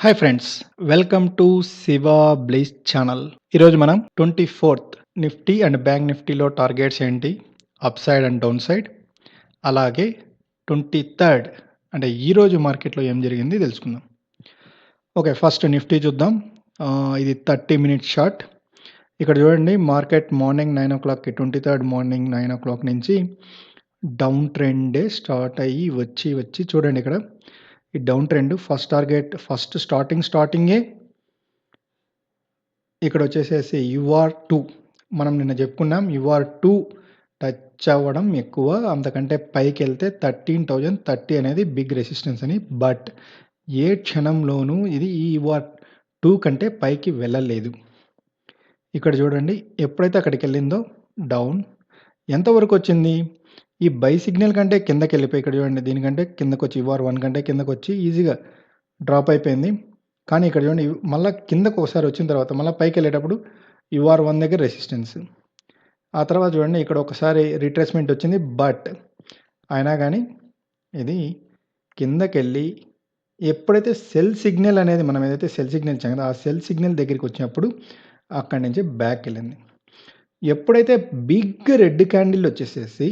Hi friends, welcome to Shiva blaze channel. ఈరోజు మనం 24th Nifty and bank నిఫ్టీలో targets ఏంటి, upside and downside, అలాగే 23rd అంటే ఈరోజు మార్కెట్లో ఏం జరిగింది తెలుసుకుందాం. ఓకే, ఫస్ట్ నిఫ్టీ చూద్దాం. ఇది 30 మినిట్స్ షార్ట్. ఇక్కడ చూడండి, market morning 9 o'clockకి 23rd morning 9 o'clock నుంచి డౌన్ ట్రెండే స్టార్ట్ అయ్యి వచ్చి చూడండి, ఇక్కడ ఈ down trend first target first స్టార్టింగే ఇక్కడ వచ్చేసేసి UR2 మనం నిన్న చెప్పుకున్నాం. UR2 టచ్ అవ్వడం ఎక్కువ, అంతకంటే పైకి వెళ్తే 13,030 అనేది బిగ్ రెసిస్టెన్స్ అని. బట్ ఏ క్షణంలోనూ ఇది ఈ UR2 కంటే పైకి వెళ్ళలేదు. ఇక్కడ చూడండి, ఎప్పుడైతే అక్కడికి వెళ్ళిందో డౌన్ ఎంతవరకు వచ్చింది, ఈ బై సిగ్నల్ కంటే కిందకి వెళ్ళిపోయి, ఇక్కడ చూడండి దీనికంటే కిందకు వచ్చి UR1 కంటే కిందకు వచ్చి ఈజీగా డ్రాప్ అయిపోయింది. కానీ ఇక్కడ చూడండి, మళ్ళీ కిందకు ఒకసారి వచ్చిన తర్వాత మళ్ళీ పైకి వెళ్ళేటప్పుడు UR1 దగ్గర రెసిస్టెన్స్, ఆ తర్వాత చూడండి ఇక్కడ ఒకసారి రిట్రేస్మెంట్ వచ్చింది. బట్ అయినా కానీ ఇది కిందకి వెళ్ళి ఎప్పుడైతే సెల్ సిగ్నల్ అనేది మనం ఏదైతే సెల్ సిగ్నల్ ఇచ్చాం కదా, ఆ సెల్ సిగ్నల్ దగ్గరికి వచ్చినప్పుడు అక్కడి నుంచి బ్యాక్ వెళ్ళింది. ఎప్పుడైతే బిగ్ రెడ్ క్యాండిల్ వచ్చేసేసి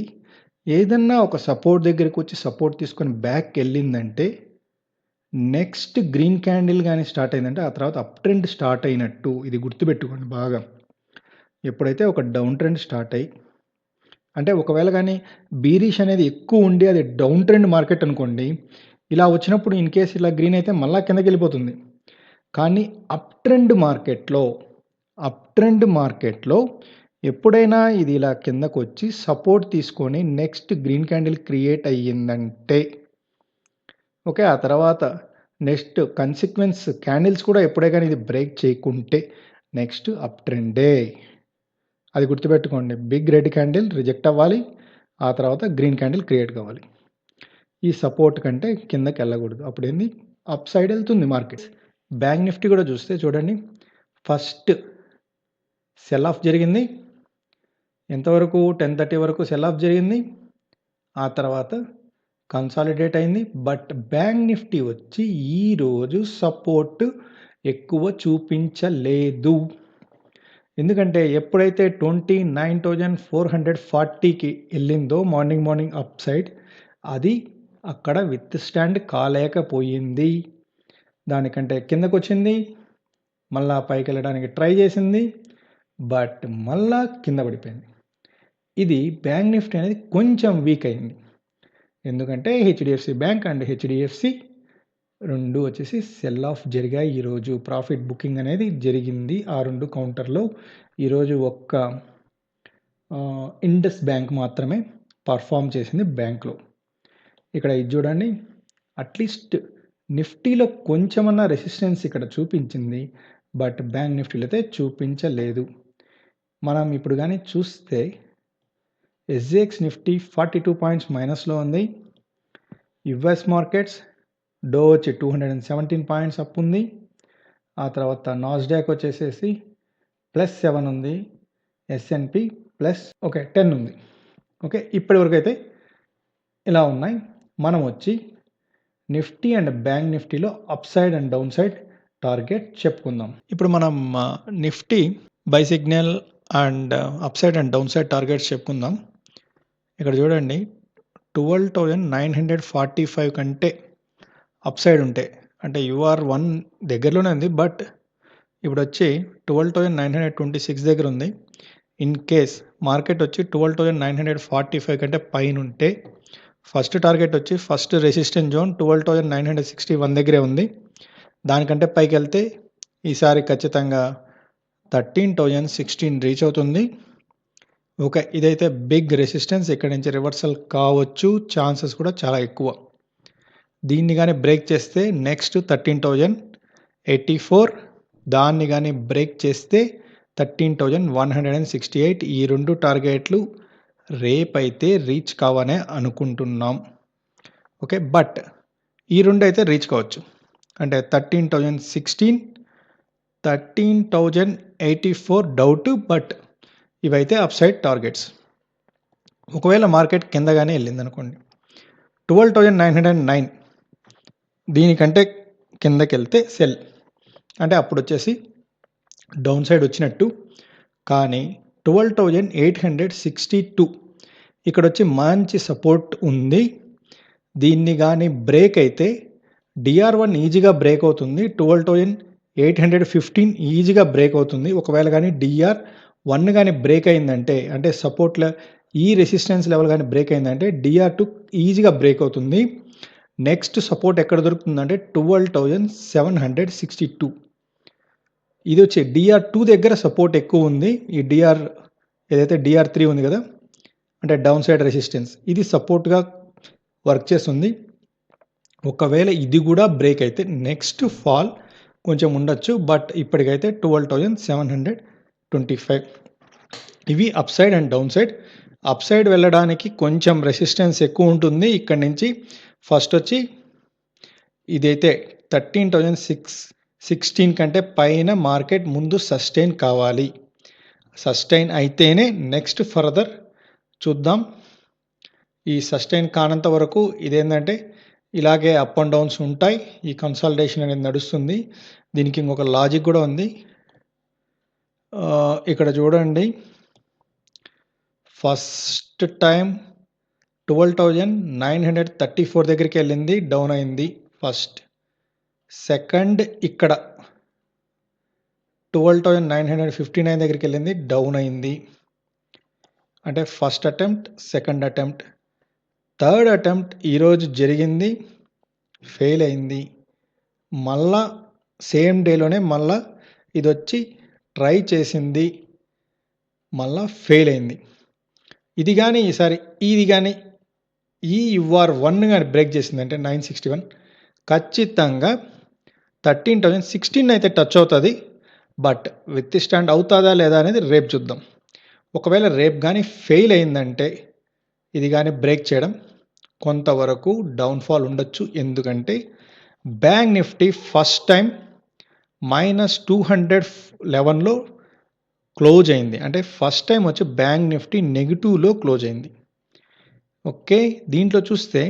ఏదన్నా ఒక సపోర్ట్ దగ్గరికి వచ్చి సపోర్ట్ తీసుకొని బ్యాక్ వెళ్ళిందంటే, నెక్స్ట్ గ్రీన్ క్యాండిల్ కానీ స్టార్ట్ అయిందంటే ఆ తర్వాత అప్ ట్రెండ్ స్టార్ట్ అయినట్టు. ఇది గుర్తుపెట్టుకోండి బాగా. ఎప్పుడైతే ఒక డౌన్ ట్రెండ్ స్టార్ట్ అయ్యి, అంటే ఒకవేళ కానీ బీరిష్ అనేది ఎక్కువ ఉండి అది డౌన్ ట్రెండ్ మార్కెట్ అనుకోండి, ఇలా వచ్చినప్పుడు ఇన్ కేస్ ఇలా గ్రీన్ అయితే మళ్ళీ కిందకి వెళ్ళిపోతుంది. కానీ అప్ ట్రెండ్ మార్కెట్లో ఎప్పుడైనా ఇది ఇలా కిందకు వచ్చి సపోర్ట్ తీసుకొని నెక్స్ట్ గ్రీన్ క్యాండిల్ క్రియేట్ అయ్యిందంటే, ఓకే, ఆ తర్వాత నెక్స్ట్ కన్సిక్వెన్స్ క్యాండిల్స్ కూడా ఎప్పుడే కానీ ఇది బ్రేక్ చేయకుంటే నెక్స్ట్ అప్ ట్రెండే. అది గుర్తుపెట్టుకోండి. బిగ్ రెడ్ క్యాండిల్ రిజెక్ట్ అవ్వాలి, ఆ తర్వాత గ్రీన్ క్యాండిల్ క్రియేట్ కావాలి. ఈ సపోర్ట్ కంటే కిందకి వెళ్ళకూడదు. అప్పుడు ఏంది, అప్ సైడ్ వెళ్తుంది మార్కెట్. బ్యాంక్ నిఫ్టీ కూడా చూస్తే చూడండి, ఫస్ట్ సెల్ ఆఫ్ జరిగింది. ఎంతవరకు 10:30 వరకు సెల్ ఆఫ్ జరిగింది. ఆ తర్వాత కన్సాలిడేట్ అయింది. బట్ బ్యాంక్ నిఫ్టీ వచ్చి ఈరోజు సపోర్ట్ ఎక్కువ చూపించలేదు. ఎందుకంటే ఎప్పుడైతే 29,440కి వెళ్ళిందో మార్నింగ్ అప్ సైడ్, అది అక్కడ విత్ స్టాండ్ కాలేకపోయింది. దానికంటే కిందకు వచ్చింది, మళ్ళా పైకి వెళ్ళడానికి ట్రై చేసింది, బట్ మళ్ళా కింద పడిపోయింది. ఇది బ్యాంక్ నిఫ్టీ అనేది కొంచెం వీక్ అయింది. ఎందుకంటే హెచ్డిఎఫ్సి బ్యాంక్ అండ్ హెచ్డిఎఫ్సి రెండు వచ్చేసి సెల్ ఆఫ్ జరిగాయి. ఈరోజు ప్రాఫిట్ బుకింగ్ అనేది జరిగింది ఆ రెండు కౌంటర్లో. ఈరోజు ఒక్క ఇండస్ బ్యాంక్ మాత్రమే పర్ఫామ్ చేసింది బ్యాంక్లో. ఇక్కడ ఇది చూడండి, అట్లీస్ట్ నిఫ్టీలో కొంచెమన్నా రెసిస్టెన్స్ ఇక్కడ చూపించింది, బట్ బ్యాంక్ నిఫ్టీలో అయితే చూపించలేదు. మనం ఇప్పుడు కానీ చూస్తే ఎస్జిఎక్స్ నిఫ్టీ 42 పాయింట్స్ మైనస్లో ఉంది. యుఎస్ మార్కెట్స్ డో వచ్చి 217 పాయింట్స్ అప్ ఉంది. ఆ తర్వాత నాస్డాక్ వచ్చేసేసి +7 ఉంది. ఎస్ఎన్పి +10 ఉంది. ఓకే, ఇప్పటి వరకు అయితే ఇలా ఉన్నాయి. మనం వచ్చి నిఫ్టీ అండ్ బ్యాంక్ నిఫ్టీలో up side and down side target చెప్పుకుందాం. ఇప్పుడు మనం Nifty by signal and up side and down side targets చెప్పుకుందాం. ఇక్కడ చూడండి, 12,945 కంటే అప్ సైడ్ ఉంటే, అంటే UR1 దగ్గరలోనే ఉంది, బట్ ఇప్పుడు వచ్చి 12,926 దగ్గర ఉంది. ఇన్ కేస్ మార్కెట్ వచ్చి 12,945 కంటే పైన ఉంటే, ఫస్ట్ టార్గెట్ వచ్చి ఫస్ట్ రెసిస్టెన్స్ జోన్ 12,961 దగ్గరే ఉంది. దానికంటే పైకి వెళ్తే ఈసారి ఖచ్చితంగా 13,016 రీచ్ అవుతుంది. ఓకే, ఇదైతే బిగ్ రెసిస్టెన్స్. ఇక్కడ నుంచి రివర్సల్ కావచ్చు, ఛాన్సెస్ కూడా చాలా ఎక్కువ. దీన్ని కానీ బ్రేక్ చేస్తే నెక్స్ట్ 13,084, దాన్ని కానీ బ్రేక్ చేస్తే 13,168. ఈ రెండు టార్గెట్లు రేపైతే రీచ్ కావనే అనుకుంటున్నాం. ఓకే, బట్ ఈ రెండు అయితే రీచ్ కావచ్చు, అంటే 13,016, 13,084 డౌట్, బట్ ఇవైతే అప్ సైడ్ టార్గెట్స్. ఒకవేళ మార్కెట్ కిందగానే వెళ్ళింది అనుకోండి, 12,909 దీనికంటే కిందకెళ్తే సెల్. అంటే అప్పుడొచ్చేసి డౌన్ సైడ్ వచ్చినట్టు. కానీ 12,862 ఇక్కడొచ్చి మంచి సపోర్ట్ ఉంది. దీన్ని గానీ బ్రేక్ అయితే DR1 ఈజీగా బ్రేక్ అవుతుంది. 12,815 ఈజీగా బ్రేక్ అవుతుంది. ఒకవేళ గానీ DR1 గానీ బ్రేక్ అయిందంటే, అంటే సపోర్ట్‌ల ఈ రెసిస్టెన్స్ లెవెల్ గానీ బ్రేక్ అయిందంటే DR2 ఈజీగా బ్రేక్ అవుతుంది. నెక్స్ట్ సపోర్ట్ ఎక్కడ దొరుకుతుందంటే 12,762 ఇది వచ్చి DR2 దగ్గర సపోర్ట్ ఎక్కువ ఉంది. ఈ ఏదైతే DR3 ఉంది కదా, అంటే డౌన్ సైడ్ రెసిస్టెన్స్, ఇది సపోర్ట్‌గా వర్క్ చేస్తుంది. ఒకవేళ ఇది కూడా బ్రేక్ అయితే నెక్స్ట్ ఫాల్ కొంచెం ఉండొచ్చు. బట్ ఇప్పటికైతే 12,725 ఇవి up side and down side. Up side వెళ్ళడానికి కొంచెం రెసిస్టెన్స్ ఎక్కువ ఉంటుంది. ఇక్కడి నుంచి ఫస్ట్ వచ్చి ఇదైతే 13,616 కంటే పైన మార్కెట్ ముందు సస్టైన్ కావాలి. సస్టైన్ అయితేనే నెక్స్ట్ ఫర్దర్ చూద్దాం. ఈ సస్టైన్ కానంత వరకు ఇదేంటంటే ఇలాగే అప్ అండ్ డౌన్స్ ఉంటాయి. ఈ కన్సాలిడేషన్ అనేది నడుస్తుంది. దీనికి ఇంకొక లాజిక్ కూడా ఉంది. ఇక్కడ చూడండి, ఫస్ట్ టైం 12,934 దగ్గరికి వెళ్ళింది, డౌన్ అయింది ఫస్ట్. సెకండ్ ఇక్కడ 12,959 దగ్గరికి వెళ్ళింది, డౌన్ అయింది. అంటే first attempt, second attempt. Third attempt ఈరోజు జరిగింది, ఫెయిల్ అయింది. మళ్ళా సేమ్ డేలోనే మళ్ళా ఇది వచ్చి ట్రై చేసింది, మళ్ళా ఫెయిల్ అయింది. ఇది కానీ ఈసారి ఇది కానీ ఈ UR1 కానీ బ్రేక్ చేసిందంటే 961 ఖచ్చితంగా 13,016 అయితే టచ్ అవుతుంది. బట్ విత్ స్టాండ్ అవుతుందా లేదా అనేది రేపు చూద్దాం. ఒకవేళ రేపు కానీ ఫెయిల్ అయిందంటే ఇది కానీ బ్రేక్ చేయడం కొంతవరకు డౌన్ఫాల్ ఉండొచ్చు. ఎందుకంటే బ్యాంక్ నిఫ్టీ ఫస్ట్ టైం -211లో క్లోజ్ అయింది. అంటే ఫస్ట్ టైం వచ్చి బ్యాంక్ నిఫ్టీ నెగిటివ్లో క్లోజ్ అయింది. ఓకే, దీంట్లో చూస్తే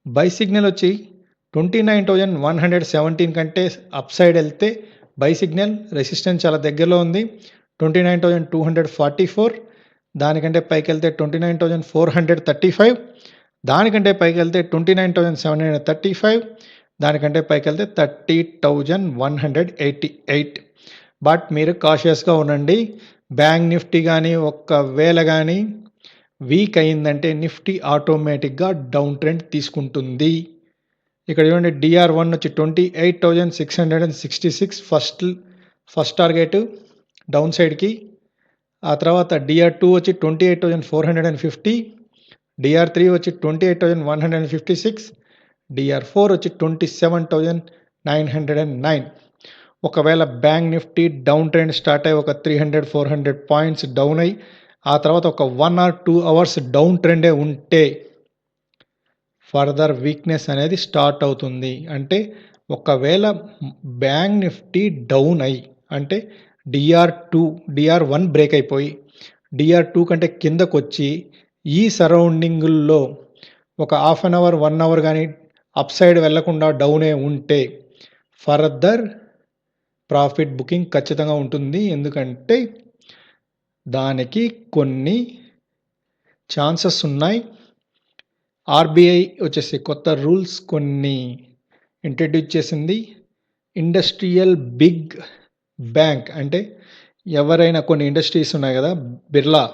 బై సిగ్నల్ వచ్చి 29,117 కంటే అప్ సైడ్ వెళ్తే బై సిగ్నల్, రెసిస్టెన్స్ చాలా దగ్గరలో ఉంది. 29,244, దానికంటే పైకి వెళ్తే 29,435, దానికంటే పైకి వెళ్తే 29,735, దానికంటే పైకి వెళ్తే 30,188. బట్ మీరు కాషియస్గా ఉండండి. బ్యాంక్ నిఫ్టీ కానీ ఒకవేళ కానీ వీక్ అయిందంటే నిఫ్టీ ఆటోమేటిక్గా డౌన్ ట్రెండ్ తీసుకుంటుంది. ఇక్కడ చూడండి, DR1 వచ్చి 28,666 ఫస్ట్ టార్గెట్ డౌన్ సైడ్కి. ఆ తర్వాత DR2 వచ్చి 28,450, DR3 వచ్చి 28,156, DR4 వచ్చి 27,909. ఒకవేళ bank Nifty down trend start అయ్యి ఒక 300-400 పాయింట్స్ డౌన్ అయ్యి ఆ తర్వాత ఒక 1 or 2 అవర్స్ డౌన్ ట్రెండే ఉంటే ఫర్దర్ వీక్నెస్ అనేది స్టార్ట్ అవుతుంది. అంటే ఒకవేళ బ్యాంక్ నిఫ్టీ డౌన్ అయ్యి, అంటే DR1 బ్రేక్ అయిపోయి DR2 కంటే కిందకు వచ్చి ఈ సరౌండింగుల్లో ఒక హాఫ్ అన్ అవర్ 1 అవర్ కానీ అప్ సైడ్ వెళ్లకుండా డౌనే ఉంటే ఫర్దర్ ప్రాఫిట్ బుకింగ్ ఖచ్చితంగా ఉంటుంది. ఎందుకంటే దానికి కొన్ని ఛాన్సెస్ ఉన్నాయి. RBI వచ్చేసి కొత్త రూల్స్ కొన్ని ఇంట్రడ్యూస్ చేసింది. ఇండస్ట్రియల్ బిగ్ బ్యాంక్ అంటే ఎవరైనా కొన్ని ఇండస్ట్రీస్ ఉన్నాయి కదా, బిర్లా,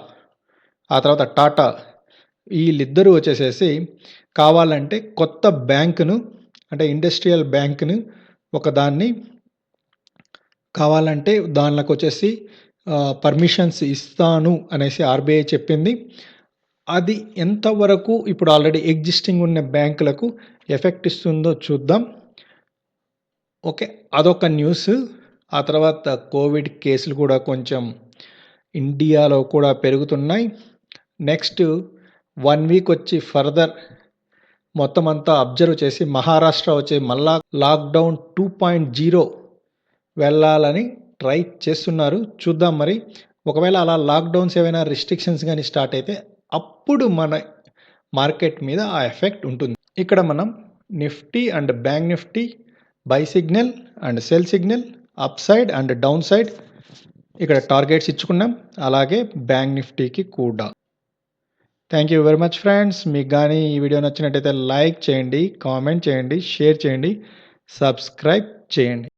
ఆ తర్వాత టాటా, వీళ్ళిద్దరూ వచ్చేసేసి కావాలంటే కొత్త బ్యాంకును, అంటే ఇండస్ట్రియల్ బ్యాంకును ఒకదాన్ని కావాలంటే దానిలోకి వచ్చేసి పర్మిషన్స్ ఇస్తాను అనేసి RBI చెప్పింది. అది ఎంతవరకు ఇప్పుడు ఆల్రెడీ ఎగ్జిస్టింగ్ ఉన్న బ్యాంకులకు ఎఫెక్ట్ ఇస్తుందో చూద్దాం. ఓకే, అదొక న్యూస్. ఆ తర్వాత కోవిడ్ కేసులు కూడా కొంచెం ఇండియాలో కూడా పెరుగుతున్నాయి. నెక్స్ట్ 1 వీక్ వచ్చి ఫర్దర్ మొత్తం అంతా అబ్జర్వ్ చేసి మహారాష్ట్ర వచ్చి మళ్ళా లాక్డౌన్ 2.0 వెళ్ళాలని ట్రై చేస్తున్నారు. చూద్దాం మరి. ఒకవేళ అలా లాక్డౌన్స్ ఏవైనా రిస్ట్రిక్షన్స్ కానీ స్టార్ట్ అయితే అప్పుడు మన మార్కెట్ మీద ఆ ఎఫెక్ట్ ఉంటుంది. ఇక్కడ మనం Nifty and bank Nifty by signal and cell signal, up side and down side ఇక్కడ టార్గెట్స్ ఇచ్చుకున్నాం. అలాగే బ్యాంక్ నిఫ్టీకి కూడా. Thank you very much friends. మీకు కానీ ఈ వీడియో నచ్చినట్టయితే లైక్ చేయండి, కామెంట్ చేయండి, షేర్ చేయండి, సబ్స్క్రైబ్ చేయండి.